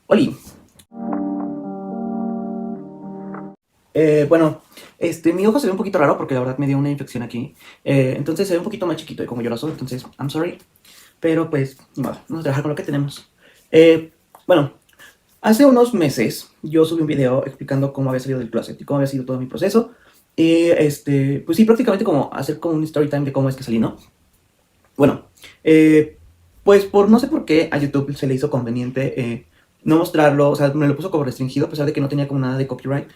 Oli. Bueno, mi ojo se ve un poquito raro porque la verdad me dio una infección aquí. Entonces se ve un poquito más chiquito y como lloroso, entonces I'm sorry. Pero pues, ni modo, vamos a trabajar con lo que tenemos. Bueno, hace unos meses yo subí un video explicando cómo había salido del closet y cómo había sido todo mi proceso. Y pues sí, prácticamente como hacer como un story time de cómo es que salí, ¿no? Bueno, pues por no sé por qué a YouTube se le hizo conveniente no mostrarlo, o sea, me lo puso como restringido a pesar de que no tenía como nada de copyright.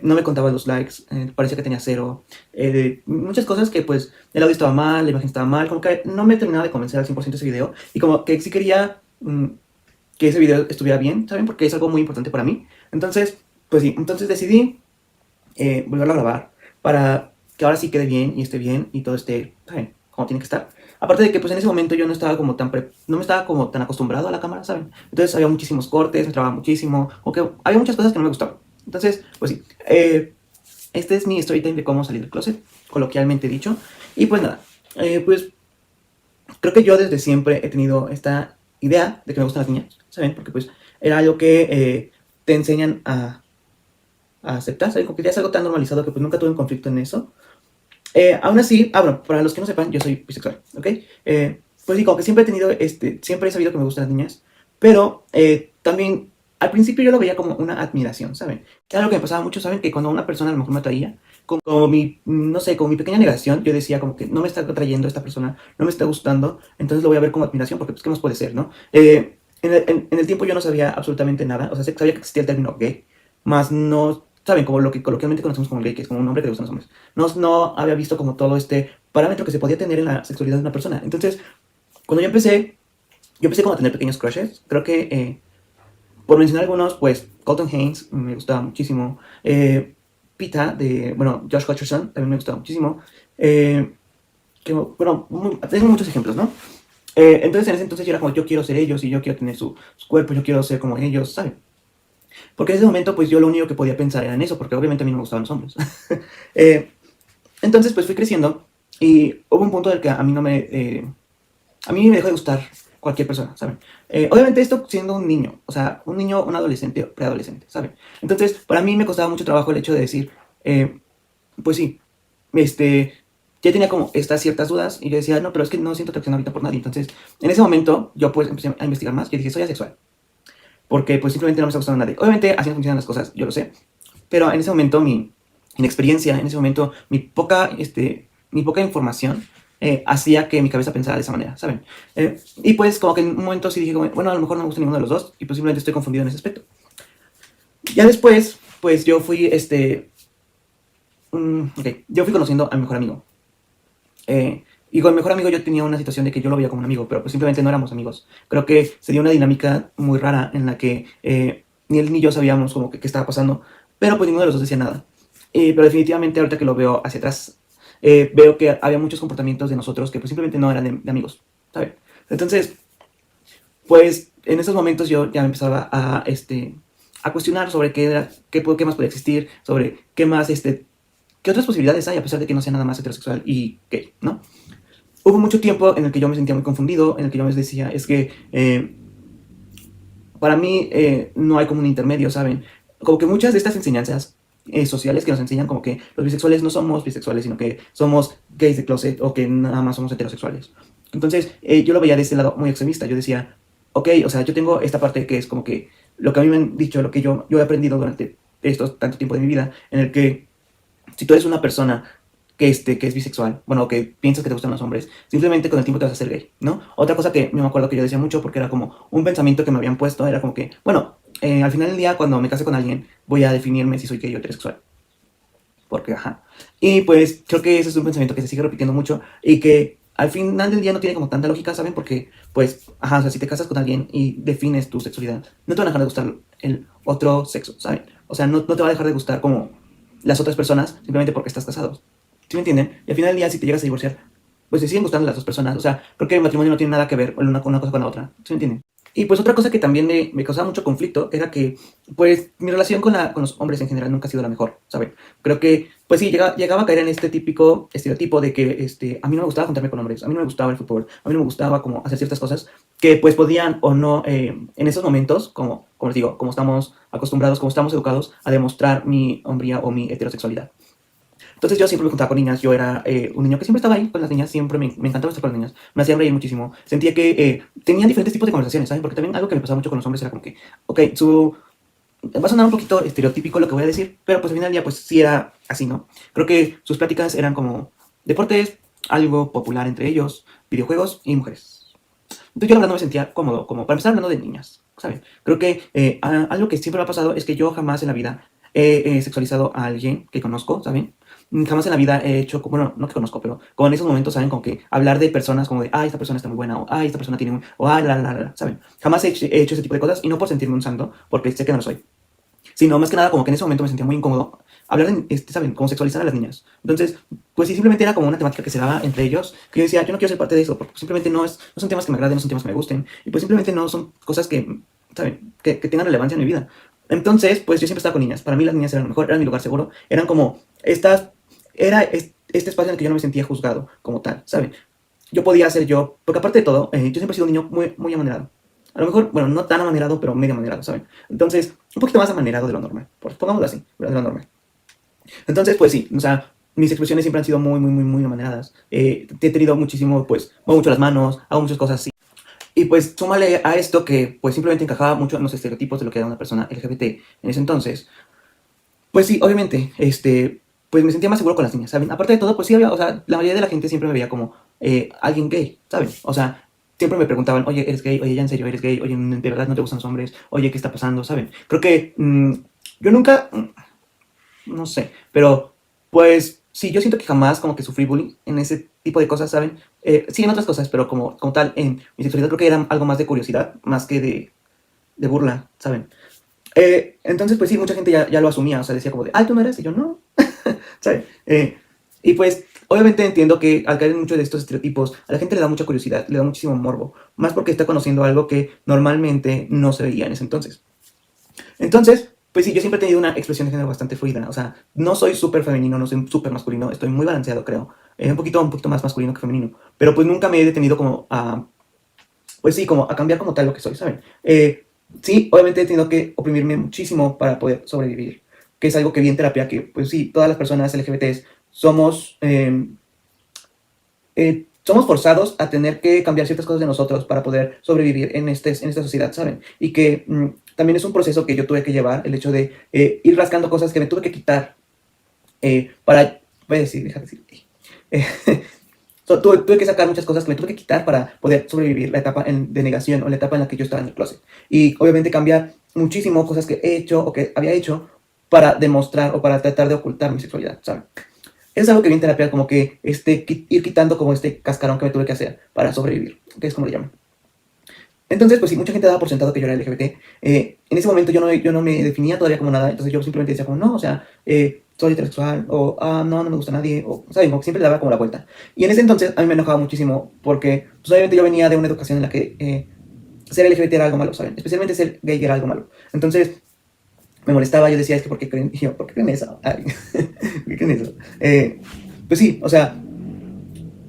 No me contaba los likes, parecía que tenía cero. Muchas cosas que pues el audio estaba mal, la imagen estaba mal, como que no me terminaba de convencer al 100% ese video. Y como que sí quería que ese video estuviera bien, ¿saben? Porque es algo muy importante para mí. Entonces, pues sí, entonces decidí volverlo a grabar para que ahora sí quede bien y esté bien y todo esté, ¿saben? Como tiene que estar. Aparte de que pues en ese momento yo no estaba como no me estaba como tan acostumbrado a la cámara, ¿saben? Entonces había muchísimos cortes, me trababa muchísimo, o que había muchas cosas que no me gustaban. Entonces, pues sí, este es mi story time de cómo salir del closet, coloquialmente dicho. Y pues nada, pues creo que yo desde siempre he tenido esta idea de que me gustan las niñas, ¿saben? Porque pues era algo que te enseñan a aceptar, ¿saben? Como que ya es algo tan normalizado que pues nunca tuve un conflicto en eso. Aún así, bueno, para los que no sepan, yo soy bisexual, ¿ok? Pues sí, como que siempre he tenido, siempre he sabido que me gustan las niñas, pero también al principio yo lo veía como una admiración, ¿saben? Era algo que me pasaba mucho, ¿saben? Que cuando una persona a lo mejor me atraía, como mi, no sé, como mi pequeña negación, yo decía como que no me está atrayendo esta persona, no me está gustando, entonces lo voy a ver como admiración, porque pues qué más puede ser, ¿no? En el tiempo yo no sabía absolutamente nada, o sea, sabía que existía el término gay, más no, ¿saben? Como lo que coloquialmente conocemos como gay, que es como un hombre que le gustan los hombres. No había visto como todo este parámetro que se podía tener en la sexualidad de una persona. Entonces, cuando yo empecé como a tener pequeños crushes. Creo que, por mencionar algunos, pues Colton Haynes me gustaba muchísimo. Pita, bueno, Josh Hutcherson también me gustaba muchísimo. Bueno, tengo muchos ejemplos, ¿no? Entonces, en ese entonces yo era como, yo quiero ser ellos y yo quiero tener su cuerpo, yo quiero ser como ellos, ¿saben? Porque en ese momento, pues yo lo único que podía pensar era en eso, porque obviamente a mí no me gustaban los hombres. eh, entonces, pues fui creciendo y hubo un punto en el que a mí me dejó de gustar cualquier persona, ¿saben? Obviamente esto siendo un niño, o sea, un niño, un adolescente, preadolescente, ¿saben? Entonces, para mí me costaba mucho trabajo el hecho de decir, pues sí, ya tenía como estas ciertas dudas y yo decía, no, pero es que no siento atracción ahorita por nadie. Entonces, en ese momento, yo pues empecé a investigar más y dije, soy asexual, porque pues simplemente no me está gustando a nadie. Obviamente, así no funcionan las cosas, yo lo sé, pero en ese momento mi inexperiencia, en ese momento mi poca información hacía que mi cabeza pensara de esa manera, ¿saben? Y pues como que en un momento sí dije, bueno, a lo mejor no me gusta ninguno de los dos y posiblemente estoy confundido en ese aspecto. Ya después, pues yo fui, yo fui conociendo a mi mejor amigo. Y con mi mejor amigo yo tenía una situación de que yo lo veía como un amigo, pero pues simplemente no éramos amigos. Creo que se dio una dinámica muy rara en la que ni él ni yo sabíamos como que qué estaba pasando, pero pues ninguno de los dos decía nada. Pero definitivamente ahorita que lo veo hacia atrás, veo que había muchos comportamientos de nosotros que pues simplemente no eran de amigos, ¿sabes? Entonces, pues en esos momentos yo ya me empezaba a cuestionar sobre qué más podía existir, sobre qué más, qué otras posibilidades hay a pesar de que no sea nada más heterosexual y gay, ¿no? Hubo mucho tiempo en el que yo me sentía muy confundido, en el que yo me decía, es que para mí no hay como un intermedio, ¿saben? Como que muchas de estas enseñanzas sociales que nos enseñan como que los bisexuales no somos bisexuales, sino que somos gays de closet o que nada más somos heterosexuales. Entonces yo lo veía de ese lado muy extremista. Yo decía, ok, o sea, yo tengo esta parte que es como que lo que a mí me han dicho, lo que yo he aprendido durante tanto tiempo de mi vida, en el que si tú eres una persona que es bisexual, bueno, que piensas que te gustan los hombres, simplemente con el tiempo te vas a hacer gay, ¿no? Otra cosa que me acuerdo que yo decía mucho, porque era como un pensamiento que me habían puesto, era como que, bueno, al final del día, cuando me case con alguien, voy a definirme si soy gay o heterosexual. Porque, ajá. Y pues creo que ese es un pensamiento que se sigue repitiendo mucho y que al final del día no tiene como tanta lógica, ¿saben? Porque, pues, ajá, o sea, si te casas con alguien y defines tu sexualidad, no te van a dejar de gustar el otro sexo, ¿saben? O sea, no te va a dejar de gustar como las otras personas simplemente porque estás casado. ¿Sí me entienden? Y al final del día, si te llegas a divorciar, pues te siguen gustando las dos personas. O sea, creo que el matrimonio no tiene nada que ver una cosa con la otra. ¿Sí me entienden? Y pues otra cosa que también me causaba mucho conflicto era que, pues, mi relación con los hombres en general nunca ha sido la mejor, ¿saben? Creo que, pues sí, llegaba a caer en este típico estereotipo de que a mí no me gustaba juntarme con hombres, a mí no me gustaba el fútbol, a mí no me gustaba como hacer ciertas cosas que pues podían o no, en esos momentos, como les digo, como estamos acostumbrados, como estamos educados a demostrar mi hombría o mi heterosexualidad. Entonces yo siempre me juntaba con niñas, yo era un niño que siempre estaba ahí con las niñas, siempre me encantaba estar con las niñas, me hacían reír muchísimo, sentía que tenían diferentes tipos de conversaciones, ¿saben? Porque también algo que me pasaba mucho con los hombres era como que, ok, va a sonar un poquito estereotípico lo que voy a decir, pero pues al final ya pues sí era así, ¿no? Creo que sus pláticas eran como deportes, algo popular entre ellos, videojuegos y mujeres. Entonces yo la verdad no me sentía cómodo, como para empezar hablando de niñas, ¿saben? Creo que algo que siempre me ha pasado es que yo jamás en la vida he sexualizado a alguien que conozco, ¿saben? Jamás en la vida he hecho, bueno, no que conozco, pero como en esos momentos, ¿saben? Como que hablar de personas como de, esta persona está muy buena, o esta persona tiene un, o ¿saben? Jamás he hecho ese tipo de cosas y no por sentirme un santo, porque sé que no lo soy, sino más que nada como que en ese momento me sentía muy incómodo hablar de, ¿saben? Como sexualizar a las niñas. Entonces, pues sí, simplemente era como una temática que se daba entre ellos, que yo decía, yo no quiero ser parte de eso, porque simplemente no son temas que me agraden, no son temas que me gusten, y pues simplemente no son cosas que, ¿saben? Que tengan relevancia en mi vida. Entonces, pues yo siempre estaba con niñas. Para mí las niñas eran lo mejor, eran mi lugar seguro, eran como este espacio en el que yo no me sentía juzgado como tal, ¿saben? Yo podía ser yo, porque aparte de todo, yo siempre he sido un niño muy, muy amanerado. A lo mejor, bueno, no tan amanerado, pero medio amanerado, ¿saben? Entonces, un poquito más amanerado de lo normal, pongámoslo así, de lo normal. Entonces, pues sí, o sea, mis expresiones siempre han sido muy, muy, muy, muy amaneradas. He tenido muchísimo, pues, muevo mucho las manos, hago muchas cosas así. Y pues súmale a esto que pues simplemente encajaba mucho en los estereotipos de lo que era una persona LGBT en ese entonces. Pues sí, obviamente, pues me sentía más seguro con las niñas, ¿saben? Aparte de todo, pues sí había, o sea, la mayoría de la gente siempre me veía como alguien gay, ¿saben? O sea, siempre me preguntaban, oye, ¿eres gay? Oye, ¿ya en serio eres gay? Oye, ¿de verdad no te gustan los hombres? Oye, ¿qué está pasando? ¿Saben? Creo que yo nunca, no sé, pero pues sí, yo siento que jamás como que sufrí bullying en ese tipo de cosas, ¿saben? Sí, en otras cosas, pero como tal, en mi sexualidad creo que era algo más de curiosidad, más que de burla, ¿saben? Entonces, pues sí, mucha gente ya lo asumía, o sea, decía como de, ¿tú no eres? Y yo, no, ¿sabes? Y pues, obviamente entiendo que al caer en muchos de estos estereotipos, a la gente le da mucha curiosidad, le da muchísimo morbo, más porque está conociendo algo que normalmente no se veía en ese entonces. Entonces, pues sí, yo siempre he tenido una expresión de género bastante fluida, o sea, no soy súper femenino, no soy súper masculino, estoy muy balanceado, creo, un poquito más masculino que femenino, pero pues nunca me he detenido como a, pues sí, como a cambiar como tal lo que soy, ¿saben? Sí, obviamente he tenido que oprimirme muchísimo para poder sobrevivir, que es algo que vi en terapia, que pues sí, todas las personas LGBTs somos forzados a tener que cambiar ciertas cosas de nosotros para poder sobrevivir en esta sociedad, ¿saben? Y que también es un proceso que yo tuve que llevar, el hecho de ir rascando cosas que me tuve que quitar voy a decir, déjame decir, tuve que sacar muchas cosas que me tuve que quitar para poder sobrevivir la etapa de negación o la etapa en la que yo estaba en el closet. Y obviamente cambiar muchísimo cosas que he hecho o que había hecho para demostrar o para tratar de ocultar mi sexualidad, ¿saben? Es algo que vi en terapia, como que ir quitando como este cascarón que me tuve que hacer para sobrevivir, que es como le llaman. Entonces, pues sí, mucha gente daba por sentado que yo era LGBT. En ese momento yo no me definía todavía como nada, entonces yo simplemente decía como, no, o sea, soy heterosexual, o no, no me gusta nadie, o, ¿saben? Como que siempre le daba como la vuelta. Y en ese entonces a mí me enojaba muchísimo porque, pues obviamente yo venía de una educación en la que ser LGBT era algo malo, ¿saben? Especialmente ser gay era algo malo. Entonces, me molestaba, yo decía, es que ¿por qué creen eso? Ay, ¿por qué creen eso? Pues sí, o sea,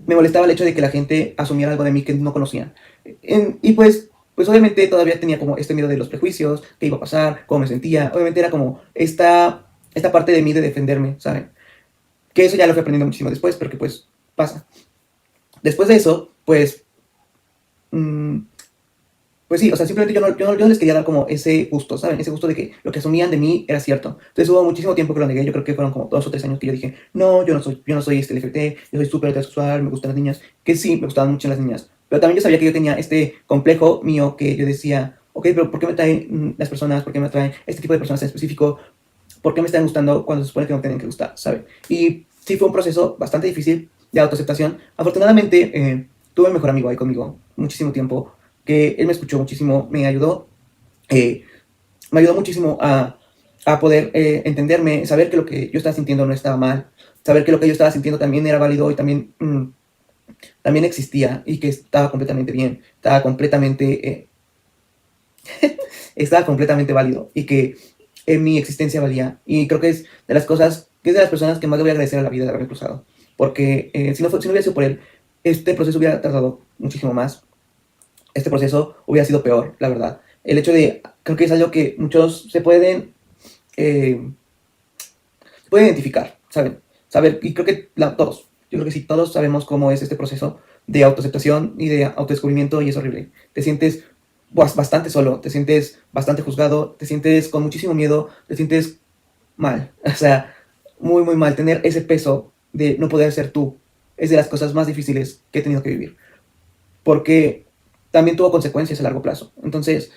me molestaba el hecho de que la gente asumiera algo de mí que no conocían. Y pues obviamente todavía tenía como este miedo de los prejuicios, qué iba a pasar, cómo me sentía. Obviamente era como esta parte de mí de defenderme, ¿saben? Que eso ya lo fui aprendiendo muchísimo después, pero que pues pasa. Después de eso, mmm, pues sí, o sea, simplemente yo no les quería dar como ese gusto, ¿saben? Ese gusto de que lo que asumían de mí era cierto. Entonces hubo muchísimo tiempo que lo negué, yo creo que fueron como 2 o 3 años que yo dije, no, yo no soy LGBT, yo soy súper heterosexual, me gustan las niñas, que sí, me gustaban mucho las niñas. Pero también yo sabía que yo tenía este complejo mío que yo decía, ok, pero ¿por qué me atraen las personas? ¿Por qué me atraen este tipo de personas en específico? ¿Por qué me están gustando cuando se supone que no tienen que gustar, ¿saben? Y sí fue un proceso bastante difícil de autoaceptación. Afortunadamente, tuve un mejor amigo ahí conmigo muchísimo tiempo, que él me escuchó muchísimo, eh, me ayudó muchísimo a poder entenderme, saber que lo que yo estaba sintiendo no estaba mal, saber que lo que yo estaba sintiendo también era válido y también existía y que estaba completamente bien, estaba completamente estaba completamente válido y que mi existencia valía. Y creo que es de las cosas, que es de las personas que más le voy a agradecer a la vida de haberme cruzado. Porque si no hubiera sido por él, este proceso hubiera tardado muchísimo más. Este proceso hubiera sido peor, la verdad. El hecho de, creo que es algo que muchos eh, se pueden identificar, ¿saben? Saber, y creo que todos, yo creo que sí, todos sabemos cómo es este proceso de autoaceptación y de autodescubrimiento y es horrible. Te sientes bastante solo, te sientes bastante juzgado, te sientes con muchísimo miedo, te sientes mal, o sea, muy, muy mal. Tener ese peso de no poder ser tú es de las cosas más difíciles que he tenido que vivir, porque también tuvo consecuencias a largo plazo. Entonces,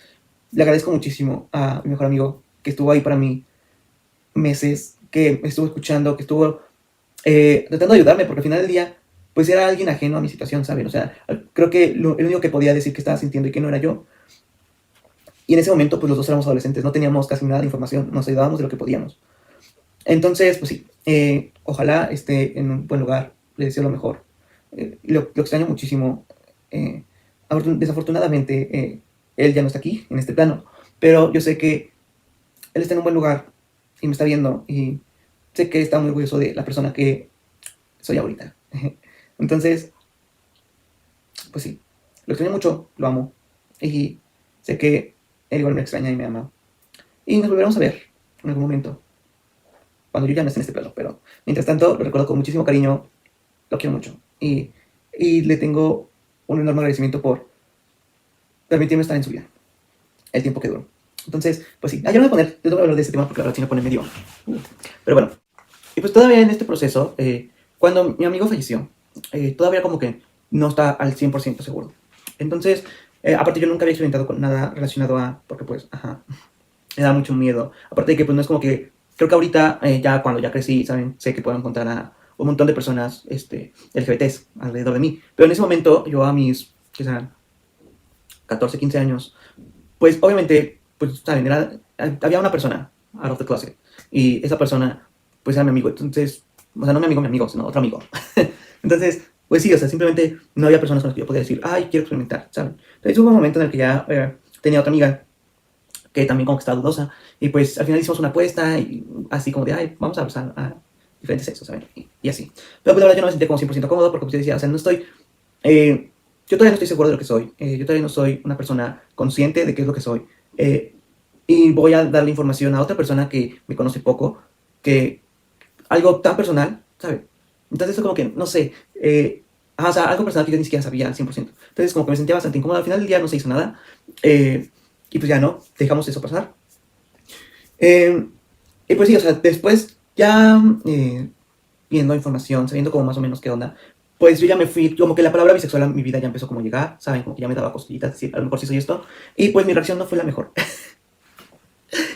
le agradezco muchísimo a mi mejor amigo que estuvo ahí para mí meses, que me estuvo escuchando, que estuvo tratando de ayudarme, porque al final del día, pues era alguien ajeno a mi situación, ¿saben? O sea, creo que el único que podía decir que estaba sintiendo y que no era yo. Y en ese momento, pues los dos éramos adolescentes, no teníamos casi nada de información, nos ayudábamos de lo que podíamos. Entonces, pues sí, ojalá esté en un buen lugar, le deseo lo mejor. Lo extraño muchísimo. Eh, Desafortunadamente, él ya no está aquí, en este plano, pero yo sé que él está en un buen lugar y me está viendo y sé que está muy orgulloso de la persona que soy ahorita. Entonces, pues sí, lo extraño mucho, lo amo y sé que él igual me extraña y me ama. Y nos volveremos a ver en algún momento, cuando yo ya no esté en este plano, pero mientras tanto lo recuerdo con muchísimo cariño, lo quiero mucho y le tengo un enorme agradecimiento por permitirme estar en su vida, el tiempo que duró. Entonces, pues sí, yo no voy a poner, yo no voy a hablar de este tema porque ahora sí me pone medio. Pero bueno, y pues todavía en este proceso, cuando mi amigo falleció, todavía como que no está al 100% seguro. Entonces, aparte yo nunca había experimentado con nada relacionado a, porque pues, ajá, me da mucho miedo. Aparte de que pues no es como que, creo que ahorita, ya cuando ya crecí, ¿saben? Sé que puedo encontrar a un montón de personas LGBTs alrededor de mí. Pero en ese momento, yo a mis, que serán 14, 15 años, pues obviamente, pues, ¿saben? Había una persona out of the closet. Y esa persona, pues era mi amigo. Entonces, o sea, no mi amigo, sino otro amigo. Entonces, pues sí, o sea, simplemente no había personas con las que yo podía decir, ay, quiero experimentar, ¿saben? Entonces hubo un momento en el que ya tenía otra amiga que también como que estaba dudosa. Y pues al final hicimos una apuesta y así como de, ay, vamos a abrazar a diferentes sexos, ¿saben? Y así. Pero pues la verdad yo no me sentía como 100% cómodo porque pues yo decía, o sea, no estoy... yo todavía no estoy seguro de lo que soy. Yo todavía no soy una persona consciente de qué es lo que soy. Y voy a darle información a otra persona que me conoce poco, que algo tan personal, ¿sabes? Entonces eso como que, no sé, o sea, algo personal que yo ni siquiera sabía al 100%. Entonces como que me sentía bastante incómodo. Al final del día no se hizo nada. Y pues ya no, dejamos eso pasar. Eh, y pues sí, o sea, después ya viendo información, sabiendo como más o menos qué onda, pues yo ya me fui, como que la palabra bisexual a mi vida ya empezó como a llegar, ¿saben? Como que ya me daba cosquillitas, decir, a lo mejor sí soy esto. Y pues mi reacción no fue la mejor.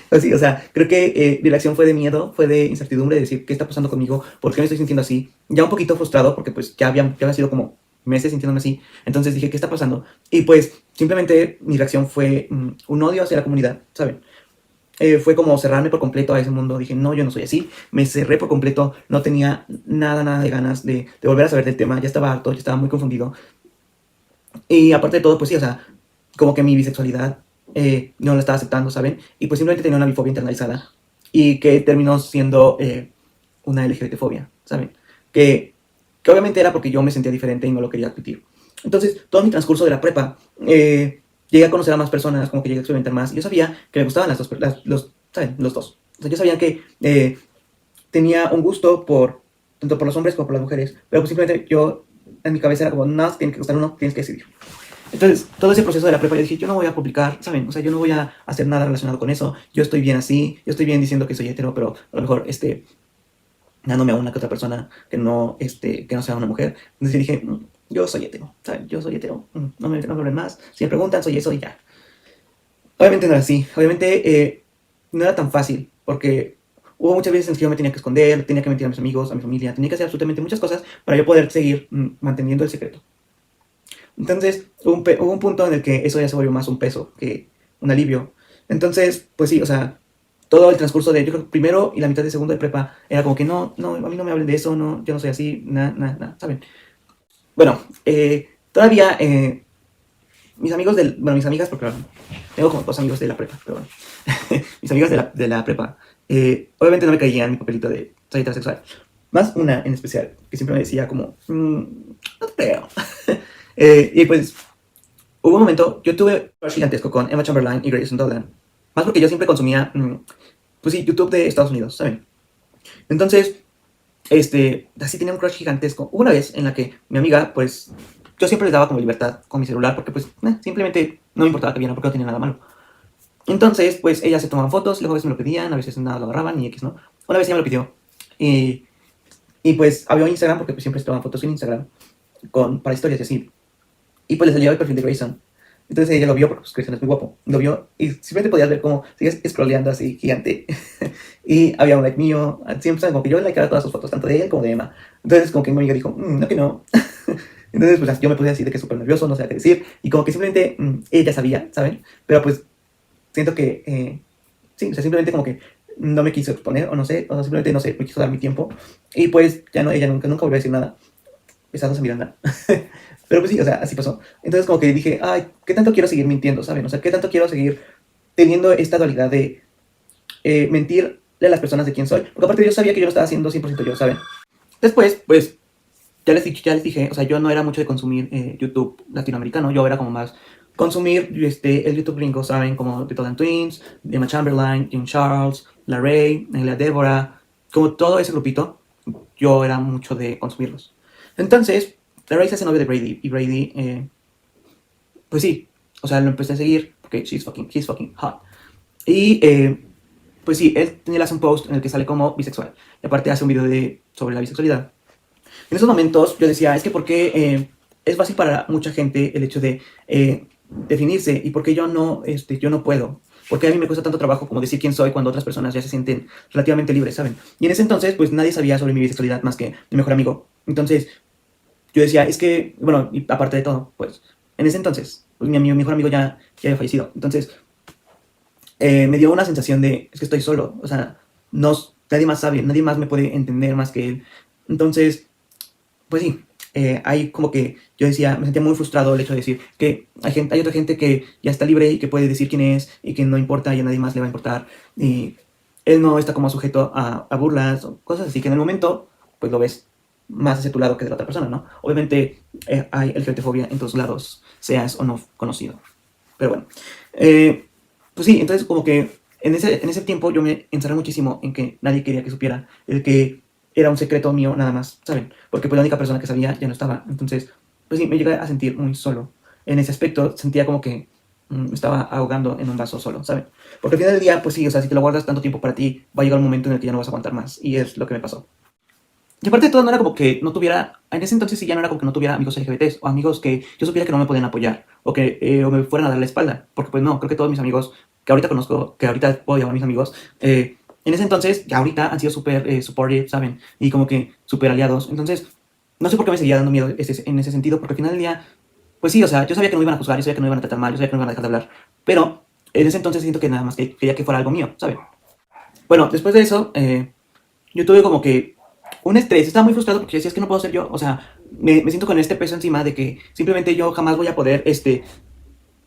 Pues sí, o sea, creo que mi reacción fue de miedo, fue de incertidumbre, de decir, ¿qué está pasando conmigo? ¿Por qué me estoy sintiendo así? Ya un poquito frustrado, porque pues ya había sido como meses sintiéndome así. Entonces dije, ¿qué está pasando? Y pues simplemente mi reacción fue un odio hacia la comunidad, ¿saben? Fue como cerrarme por completo a ese mundo. Dije, no, yo no soy así. Me cerré por completo. No tenía nada de ganas de volver a saber del tema. Ya estaba harto, ya estaba muy confundido. Y aparte de todo, pues sí, o sea, como que mi bisexualidad no la estaba aceptando, ¿saben? Y pues simplemente tenía una bifobia internalizada. Y que terminó siendo una LGBT-fobia, ¿saben? Que obviamente era porque yo me sentía diferente y no lo quería admitir. Entonces, todo mi transcurso de la prepa, llegué a conocer a más personas, como que llegué a experimentar más. Y yo sabía que me gustaban ¿saben? Los dos. O sea, yo sabía que tenía un gusto tanto por los hombres como por las mujeres. Pero pues simplemente yo, en mi cabeza era como, no, tiene que gustar uno, tienes que decidir. Entonces, todo ese proceso de la prepa, yo dije, yo no voy a publicar, ¿saben? O sea, yo no voy a hacer nada relacionado con eso. Yo estoy bien así, yo estoy bien diciendo que soy hetero, pero a lo mejor, dándome a una que otra persona que no sea una mujer. Entonces yo dije, yo soy hetero, ¿saben? Yo soy hetero, no me hablen más. Si me preguntan, soy eso y ya. Obviamente no era así. Obviamente no era tan fácil, porque hubo muchas veces en las que yo me tenía que esconder, tenía que mentir a mis amigos, a mi familia, tenía que hacer absolutamente muchas cosas para yo poder seguir manteniendo el secreto. Entonces, hubo un punto en el que eso ya se volvió más un peso que un alivio. Entonces, pues sí, o sea, todo el transcurso de, yo creo que primero y la mitad de segundo de prepa, era como que no, a mí no me hablen de eso, no, yo no soy así, nada, ¿saben? Bueno, todavía mis amigos bueno, mis amigas, porque tengo como dos amigos de la prepa, pero bueno, mis amigas de la prepa, obviamente no me caían mi papelito de soy heterosexual. Más una en especial, que siempre me decía como, no te creo. Y pues hubo un momento, yo tuve un crush gigantesco con Emma Chamberlain y Grayson Dolan. Más porque yo siempre consumía, pues sí, YouTube de Estados Unidos, ¿saben? Entonces, así tenía un crush gigantesco. Hubo una vez en la que mi amiga, pues, yo siempre les daba como libertad con mi celular porque, pues, simplemente no me importaba que vieran porque no tenía nada malo. Entonces, pues, ellas se tomaban fotos, luego a veces me lo pedían, a veces nada lo agarraban y X, ¿no? Una vez ella me lo pidió y pues, había Instagram porque pues, siempre se tomaban fotos en Instagram para historias y así. Y pues le salió el perfil de Grayson. Entonces ella lo vio porque pues, Grayson es muy guapo. Lo vio y simplemente podías ver cómo sigues scrolleando así, gigante. Y había un like mío. Siempre, ¿saben? Como que yo likeaba todas sus fotos, tanto de él como de Emma. Entonces, como que mi amiga dijo, no que no. Entonces, pues yo me puse así de que súper nervioso, no sabía qué decir. Y como que simplemente ella sabía, ¿saben? Pero pues siento que, sí, o sea, simplemente como que no me quiso exponer, o no sé, o simplemente, no sé, me quiso dar mi tiempo. Y pues ya no, ella nunca volvió a decir nada. Besándose a Miranda. Pero pues sí, o sea, así pasó. Entonces como que dije, ay, ¿qué tanto quiero seguir mintiendo, saben? O sea, ¿qué tanto quiero seguir teniendo esta dualidad de mentirle a las personas de quién soy? Porque aparte yo sabía que yo no estaba haciendo 100% yo, ¿saben? Después, pues, ya les dije, o sea, yo no era mucho de consumir YouTube latinoamericano, yo era como más consumir el YouTube gringo, ¿saben? Como The Dolan Twins, Emma Chamberlain, Jim Charles, La Ray, la Deborah, como todo ese grupito, yo era mucho de consumirlos. Entonces, la Ray se hace novio de Brady, y Brady, pues sí, o sea, lo empecé a seguir, porque he's fucking hot. Y, pues sí, él hace un post en el que sale como bisexual, y aparte hace un video sobre la bisexualidad. En esos momentos yo decía, es que porque es fácil para mucha gente el hecho de definirse, y porque yo no puedo. Porque a mí me cuesta tanto trabajo como decir quién soy cuando otras personas ya se sienten relativamente libres, ¿saben? Y en ese entonces, pues nadie sabía sobre mi bisexualidad más que mi mejor amigo. Entonces, yo decía, es que, bueno, y aparte de todo, pues, en ese entonces, pues mi mejor amigo ya había fallecido. Entonces, me dio una sensación de, es que estoy solo, o sea, no, nadie más sabe, nadie más me puede entender más que él. Entonces, pues sí, ahí como que yo decía, me sentía muy frustrado el hecho de decir que hay otra gente que ya está libre y que puede decir quién es y que no importa y a nadie más le va a importar. Y él no está como sujeto a burlas o cosas así, que en el momento, pues lo ves más hacia tu lado que de la otra persona, ¿no? Obviamente hay LGBTfobia en todos lados, seas o no conocido. Pero bueno, pues sí, entonces como que en ese tiempo yo me encerré muchísimo en que nadie quería que supiera el que era un secreto mío nada más, ¿saben? Porque pues la única persona que sabía ya no estaba. Entonces, pues sí, me llegué a sentir muy solo. En ese aspecto sentía como que me estaba ahogando en un vaso solo, ¿saben? Porque al final del día, pues sí, o sea, si te lo guardas tanto tiempo para ti, va a llegar un momento en el que ya no vas a aguantar más. Y es lo que me pasó. Y aparte de todo, no era como que no tuviera, en ese entonces sí ya no era como que no tuviera amigos LGBTs o amigos que yo supiera que no me podían apoyar o me fueran a dar la espalda. Porque pues no, creo que todos mis amigos que ahorita conozco, que ahorita puedo llamar mis amigos, en ese entonces, ya ahorita han sido súper supportive, ¿saben? Y como que súper aliados. Entonces, no sé por qué me seguía dando miedo en ese sentido, porque al final del día, pues sí, o sea, yo sabía que no me iban a juzgar, yo sabía que no me iban a tratar mal, yo sabía que no me iban a dejar de hablar. Pero en ese entonces siento que nada más que quería que fuera algo mío, ¿saben? Bueno, después de eso, yo tuve como que un estrés, estaba muy frustrado porque decía, es que no puedo ser yo, o sea, me siento con este peso encima de que simplemente yo jamás voy a poder,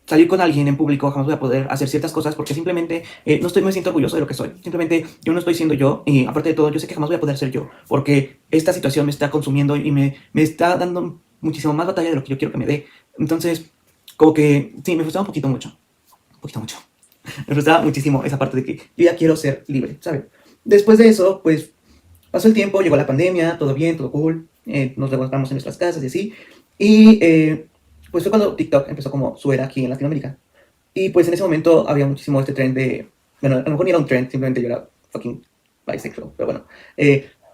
salir con alguien en público, jamás voy a poder hacer ciertas cosas porque simplemente no me siento orgulloso de lo que soy, simplemente yo no estoy siendo yo y aparte de todo, yo sé que jamás voy a poder ser yo porque esta situación me está consumiendo y me está dando muchísimo más batalla de lo que yo quiero que me dé. Entonces, como que, sí, me frustraba un poquito mucho. Me frustraba muchísimo esa parte de que yo ya quiero ser libre, ¿sabes? Después de eso, pues pasó el tiempo, llegó la pandemia, todo bien, todo cool, nos levantamos en nuestras casas y así. Y pues fue cuando TikTok empezó como su era aquí en Latinoamérica. Y pues en ese momento había muchísimo este trend de, bueno, a lo mejor ni era un trend, simplemente yo era fucking bisexual, pero bueno.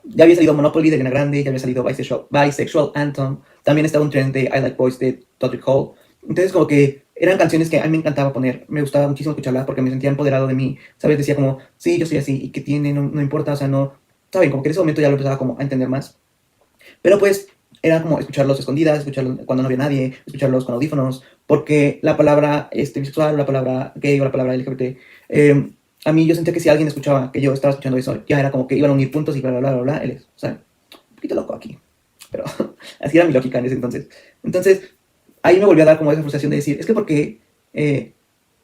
Ya había salido Monopoly de Ariana Grande, ya había salido Bisexual Anthem, también estaba un trend de I Like Boys de Todd Hall. Entonces como que eran canciones que a mí me encantaba poner, me gustaba muchísimo escucharlas porque me sentía empoderado de mí, ¿sabes? Decía como, sí, yo soy así, y que tiene, no importa, o sea, no, ¿saben? Como que en ese momento ya lo empezaba como a entender más. Pero pues era como escucharlos escondidas, escucharlos cuando no había nadie, escucharlos con audífonos, porque la palabra bisexual, la palabra gay o la palabra LGBT, a mí yo sentía que si alguien escuchaba que yo estaba escuchando eso, ya era como que iban a unir puntos y bla, bla, bla, bla, bla, él es, o sea, un poquito loco aquí, pero así era mi lógica en ese entonces. Entonces, ahí me volvió a dar como esa frustración de decir, es que porque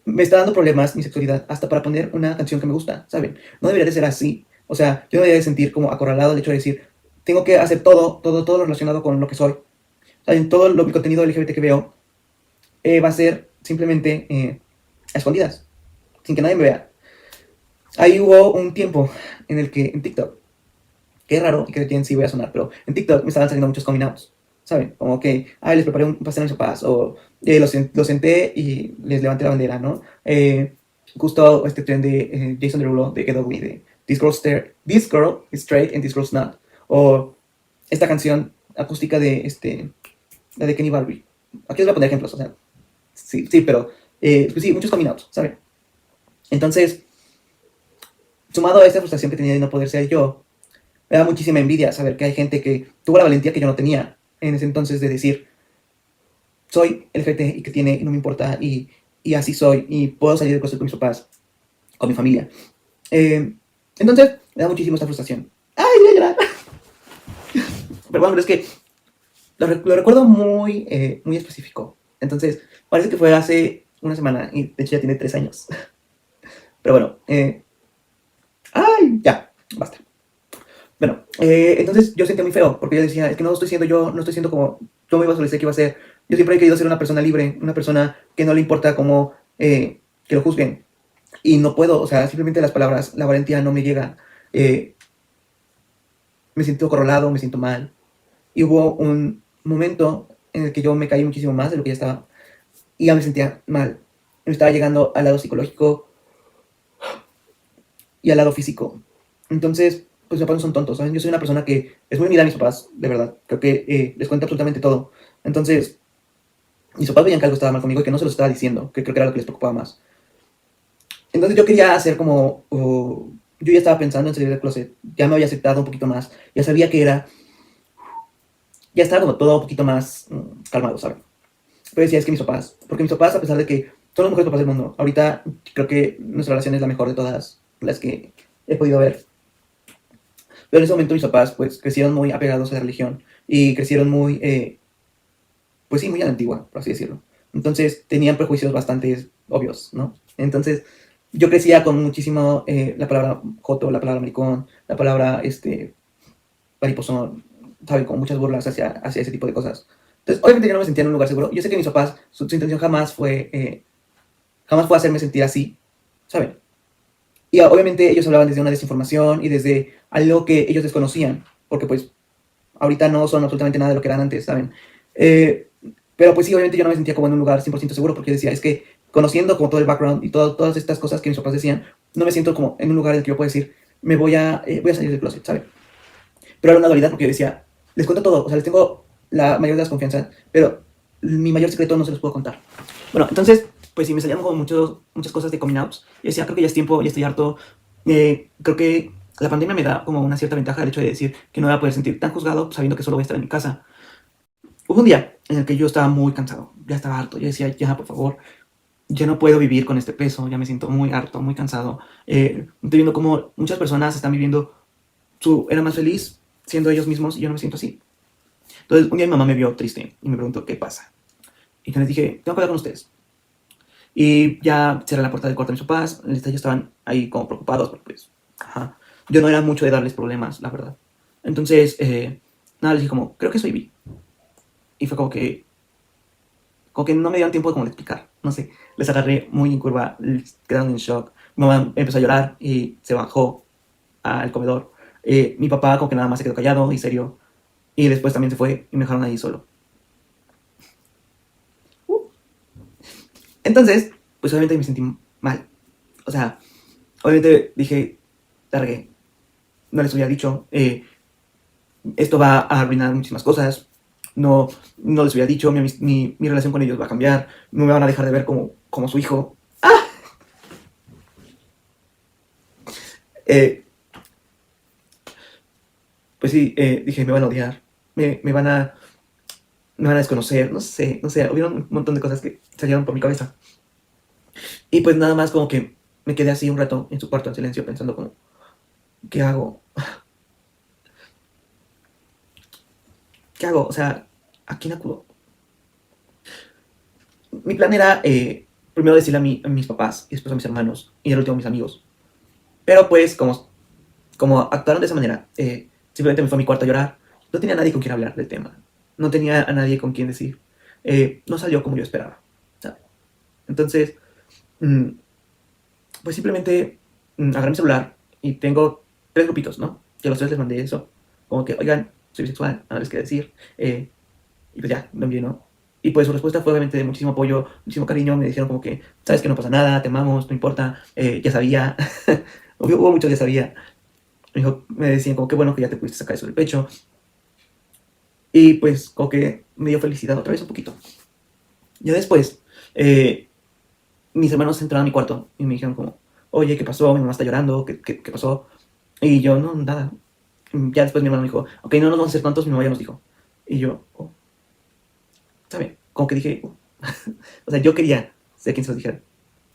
me está dando problemas mi sexualidad hasta para poner una canción que me gusta, ¿saben? No debería de ser así. O sea, yo no debería de sentir como acorralado el hecho de decir, tengo que hacer todo lo relacionado con lo que soy. ¿Saben? Todo mi contenido LGBT que veo va a ser simplemente a escondidas, sin que nadie me vea. Ahí hubo un tiempo en el que en TikTok, que es raro y que sí voy a sonar, pero en TikTok me estaban saliendo muchos coming outs, ¿saben? Como que, ay, les preparé un pastel a mis papás, o los senté y les levanté la bandera, ¿no? Justo este tren de Jason Derulo, de Get Ugly, de This girl is straight and this girl's not. O esta canción acústica de, la de Kenny Barbie. Aquí les voy a poner ejemplos, o sea, sí, pero, pues sí, muchos coming outs, ¿saben? Entonces, sumado a esta frustración que tenía de no poder ser yo, me da muchísima envidia saber que hay gente que tuvo la valentía que yo no tenía en ese entonces de decir, soy LGBT y que tiene y no me importa y así soy y puedo salir de cosas con mis papás, con mi familia. Entonces, me da muchísimo esta frustración. ¡Ay, voy a llorar! Pero bueno, es que lo recuerdo muy específico. Entonces, parece que fue hace una semana y de hecho ya tiene 3 años. Pero bueno, ¡ay! Ya, basta. Bueno, entonces yo sentía muy feo, porque yo decía, es que no estoy siendo yo, no estoy siendo como yo me iba a solicitar que iba a ser. Yo siempre he querido ser una persona libre, una persona que no le importa cómo que lo juzguen. Y no puedo, o sea, simplemente las palabras, la valentía no me llega. Eh, Me siento acorralado, me siento mal. Y hubo un momento en el que yo me caí muchísimo más de lo que ya estaba. Y ya me sentía mal. Me estaba llegando al lado psicológico y al lado físico. Entonces, pues mis papás no son tontos, ¿saben? Yo soy una persona que es muy unida a mis papás, de verdad. Creo que les cuento absolutamente todo. Entonces, mis papás veían que algo estaba mal conmigo y que no se lo estaba diciendo, que creo que era lo que les preocupaba más. Entonces yo quería hacer como... yo ya estaba pensando en salir del closet, ya me había aceptado un poquito más, ya sabía que era... Ya estaba como todo un poquito más calmado, ¿saben? Pero decía, es que mis papás, porque mis papás, a pesar de que son los mejores papás del mundo, ahorita creo que nuestra relación es la mejor de todas las que he podido ver. Pero en ese momento mis papás pues crecieron muy apegados a la religión y crecieron muy, pues sí, muy a la antigua, por así decirlo. Entonces tenían prejuicios bastante obvios, ¿no? Entonces yo crecía con muchísimo la palabra joto, la palabra maricón, la palabra mariposón, ¿saben? Con muchas burlas hacia ese tipo de cosas. Entonces obviamente yo no me sentía en un lugar seguro. Yo sé que mis papás, su intención jamás fue hacerme sentir así, ¿saben? Y obviamente ellos hablaban desde una desinformación y desde algo que ellos desconocían, porque pues ahorita no son absolutamente nada de lo que eran antes, ¿saben? Eh, pero pues sí, obviamente yo no me sentía como en un lugar 100% seguro, porque decía, es que conociendo como todo el background y todas estas cosas que mis papás decían, no me siento como en un lugar en el que yo puedo decir, voy a salir del closet, ¿saben? Pero era una dualidad porque yo decía, les cuento todo, o sea, les tengo la mayor de las confianzas, pero mi mayor secreto no se los puedo contar. Bueno, entonces, pues sí, me salían como muchas cosas de coming outs. Y decía, creo que ya es tiempo, ya estoy harto. Creo que la pandemia me da como una cierta ventaja el hecho de decir que no voy a poder sentir tan juzgado sabiendo que solo voy a estar en mi casa. Hubo un día en el que yo estaba muy cansado, ya estaba harto. Yo decía, ya, por favor, ya no puedo vivir con este peso, ya me siento muy harto, muy cansado. Estoy viendo como muchas personas están viviendo su era más feliz siendo ellos mismos y yo no me siento así. Entonces, un día mi mamá me vio triste y me preguntó qué pasa. Y yo les dije, tengo que hablar con ustedes. Y ya cerré la puerta del cuarto de mis papás. Ellos estaban ahí como preocupados, porque pues, ajá. Yo no era mucho de darles problemas, la verdad. Entonces, nada, les dije como, creo que soy bi. Y fue como que no me dieron tiempo como de explicar. No sé, les agarré muy en curva, quedaron en shock. Mi mamá empezó a llorar y se bajó al comedor. Mi papá como que nada más se quedó callado y serio. Y después también se fue y me dejaron ahí solo. Entonces, pues obviamente me sentí mal. O sea, obviamente dije, largué, no les hubiera dicho, esto va a arruinar muchísimas cosas, no les hubiera dicho, mi relación con ellos va a cambiar, no me van a dejar de ver como su hijo. Eh, pues sí, dije, me van a odiar, me van a, me van a desconocer, no sé, hubieron un montón de cosas que salieron por mi cabeza. Y pues nada más como que me quedé así un rato en su cuarto en silencio pensando como, ¿qué hago? ¿Qué hago? O sea, ¿a quién acudo? mi plan era primero decirle a mis papás, y después a mis hermanos, y el último a mis amigos. Pero pues, como actuaron de esa manera, simplemente me fue a mi cuarto a llorar. No tenía a nadie con quien hablar del tema. No tenía a nadie con quien decir. No salió como yo esperaba, ¿sabes? Entonces, mm, pues simplemente agarré mi celular y tengo tres grupitos, ¿no? Que a los tres les mandé eso. Como que, oigan, soy bisexual, nada les que decir. Y pues ya, lo envié, ¿no? Y pues su respuesta fue obviamente de muchísimo apoyo, muchísimo cariño. Me dijeron como que, sabes que no pasa nada, te amamos, no importa, ya sabía. Hubo muchos ya sabía. Me decían como que bueno que ya te pudiste sacar eso del pecho. Y pues como que me dio felicidad otra vez un poquito. Ya después, eh, mis hermanos entraron a mi cuarto y me dijeron como, oye, ¿qué pasó? Mi mamá está llorando, ¿qué pasó? Y yo, no, nada. Ya después mi hermano me dijo, ok, no nos vamos a hacer tantos, mi mamá ya nos dijo. Y yo, oh, ¿sabe? Como que dije, oh. O sea, yo quería ser quien se los dijera.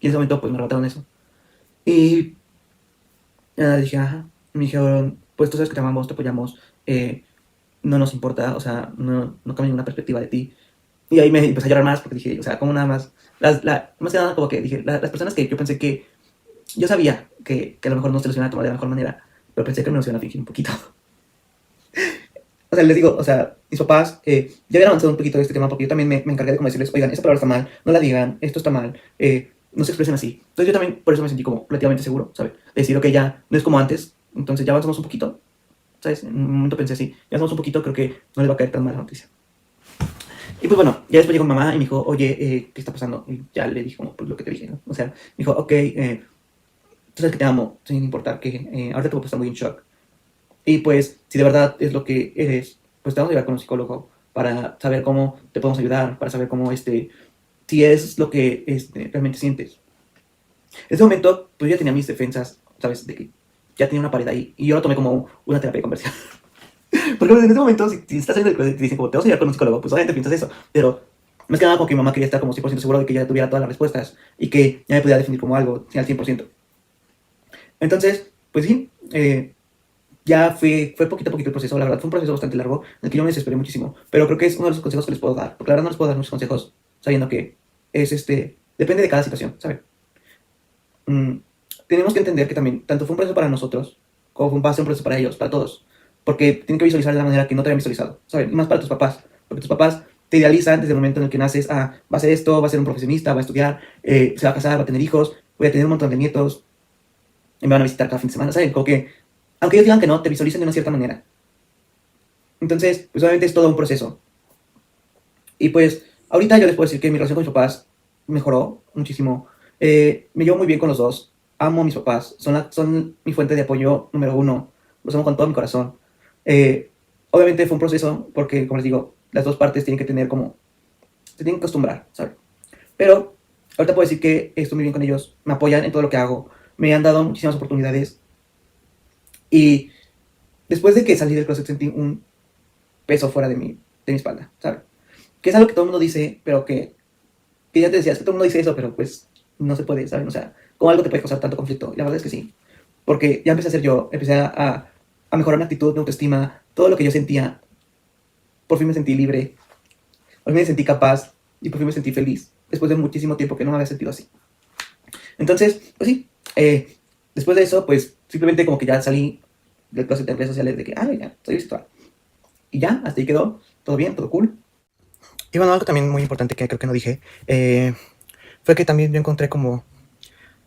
Y en ese momento pues me arrebataron eso. Y dije, ajá. Y me dijeron, pues tú sabes que te amamos, te apoyamos, no nos importa, o sea, no cambia ninguna perspectiva de ti. Y ahí me empecé a llorar más porque dije, o sea, como nada más, más que nada como que dije, las personas que yo pensé que, yo sabía que a lo mejor no se los iban a tomar de la mejor manera, pero pensé que me los iban a fingir un poquito. O sea, les digo, o sea, mis papás ya habían avanzado un poquito de este tema porque yo también me encargué de como decirles, oigan, esa palabra está mal, no la digan, esto está mal, no se expresen así. Entonces yo también por eso me sentí como relativamente seguro, ¿sabes? De decir, ok, ya no es como antes, entonces ya avanzamos un poquito, ¿sabes? En un momento pensé así, ya avanzamos un poquito, creo que no les va a caer tan mal la noticia. Y pues bueno, ya después llegó mi mamá y me dijo, oye, ¿qué está pasando? Y ya le dije como, pues lo que te dije, ¿no? O sea, me dijo, ok, tú sabes que te amo, sin importar que ahorita te voy a estar muy en shock. Y pues, si de verdad es lo que eres, pues te vamos a llevar con un psicólogo para saber cómo te podemos ayudar, para saber cómo, si es lo que realmente sientes. En ese momento, pues yo ya tenía mis defensas, ¿sabes? De que ya tenía una pared ahí. Y yo lo tomé como una terapia de conversión. Porque en ese momento, si estás saliendo del closet y te dicen como te vas a llevar con un psicólogo, pues obviamente piensas eso. Pero más que nada porque mi mamá quería estar como 100% seguro de que ya tuviera todas las respuestas y que ya me pudiera definir como algo, al 100%. Entonces, pues sí, ya fue poquito a poquito el proceso. La verdad, fue un proceso bastante largo en el que yo me desesperé muchísimo. Pero creo que es uno de los consejos que les puedo dar. Porque la verdad no les puedo dar muchos consejos sabiendo que depende de cada situación, ¿sabes? Mm, tenemos que entender que también, tanto fue un proceso para nosotros, como va a ser un proceso para ellos, para todos. Porque tienen que visualizar de la manera que no te habían visualizado, ¿sabes? Y más para tus papás. Porque tus papás te idealizan desde el momento en el que naces, va a ser esto, va a ser un profesionista, va a estudiar, se va a casar, va a tener hijos, voy a tener un montón de nietos, y me van a visitar cada fin de semana, ¿saben? Como que, aunque ellos digan que no, te visualizan de una cierta manera. Entonces, pues obviamente es todo un proceso. Y pues, ahorita yo les puedo decir que mi relación con mis papás mejoró muchísimo. Me llevo muy bien con los dos. Amo a mis papás. Son mi fuente de apoyo número uno. Los amo con todo mi corazón. Obviamente fue un proceso porque, como les digo, las dos partes tienen que tener como... Se tienen que acostumbrar, ¿sabes? Pero ahorita puedo decir que estoy muy bien con ellos. Me apoyan en todo lo que hago. Me han dado muchísimas oportunidades. Y después de que salí del closet sentí un peso fuera de mi espalda, ¿sabes? Que es algo que todo el mundo dice, pero que ya te decía, es que todo el mundo dice eso, pero pues no se puede, ¿saben? O sea, ¿cómo algo te puede causar tanto conflicto? Y la verdad es que sí. Porque ya empecé a ser yo, empecé a mejorar mi actitud, mi autoestima, todo lo que yo sentía. Por fin me sentí libre, por fin me sentí capaz y por fin me sentí feliz. Después de muchísimo tiempo que no me había sentido así. Entonces, pues sí, después de eso, pues simplemente como que ya salí del closet de redes sociales de que, ya, soy bisexual. Y ya, hasta ahí quedó, todo bien, todo cool. Y bueno, algo también muy importante que creo que no dije, fue que también yo encontré como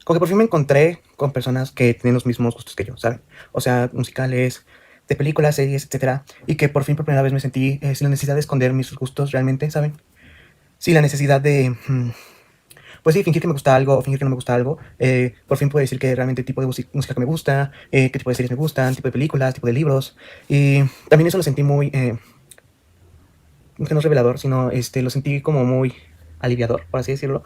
que por fin me encontré con personas que tienen los mismos gustos que yo, ¿saben? O sea, musicales, de películas, series, etcétera. Y que por fin por primera vez me sentí sin la necesidad de esconder mis gustos realmente, ¿saben? Sin la necesidad de, pues sí, fingir que me gusta algo o fingir que no me gusta algo. Por fin puedo decir que realmente el tipo de música que me gusta, qué tipo de series me gustan, tipo de películas, tipo de libros. Y también eso lo sentí muy, que no es revelador, sino lo sentí como muy aliviador, por así decirlo,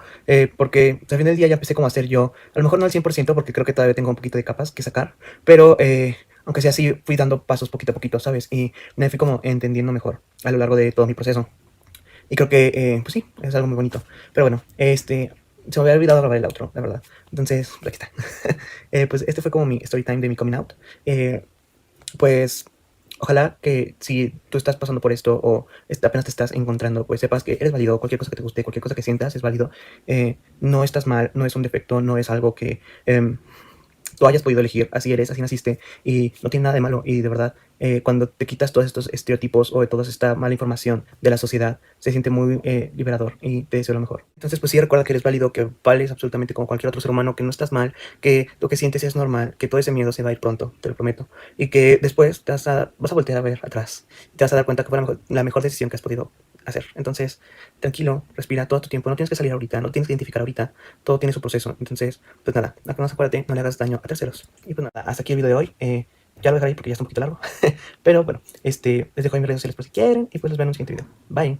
porque al fin del día ya empecé como a ser yo, a lo mejor no al 100% porque creo que todavía tengo un poquito de capas que sacar, pero aunque sea así, fui dando pasos poquito a poquito, ¿sabes? Y me fui como entendiendo mejor a lo largo de todo mi proceso. Y creo que, pues sí, es algo muy bonito. Pero bueno, se me había olvidado grabar el outro, la verdad. Entonces, aquí está. Pues este fue como mi story time de mi coming out. Pues ojalá que si tú estás pasando por esto o apenas te estás encontrando, pues sepas que eres válido, cualquier cosa que te guste, cualquier cosa que sientas es válido. No estás mal, no es un defecto, no es algo que tú hayas podido elegir, así eres, así naciste y no tiene nada de malo. Y de verdad, cuando te quitas todos estos estereotipos o de toda esta mala información de la sociedad, se siente muy liberador y te deseo lo mejor. Entonces pues sí, recuerda que eres válido, que vales absolutamente como cualquier otro ser humano, que no estás mal, que lo que sientes es normal, que todo ese miedo se va a ir pronto, te lo prometo, y que después vas a voltear a ver atrás y te vas a dar cuenta que fue la mejor decisión que has podido hacer. Entonces, tranquilo, respira todo tu tiempo, no tienes que salir ahorita, no tienes que identificar ahorita, todo tiene su proceso. Entonces, pues nada, más acuérdate, no le hagas daño a terceros. Y pues nada, hasta aquí el video de hoy. Ya lo dejaré ahí porque ya está un poquito largo. Pero bueno, les dejo ahí mis redes sociales por si quieren y pues los veo en un siguiente video. Bye.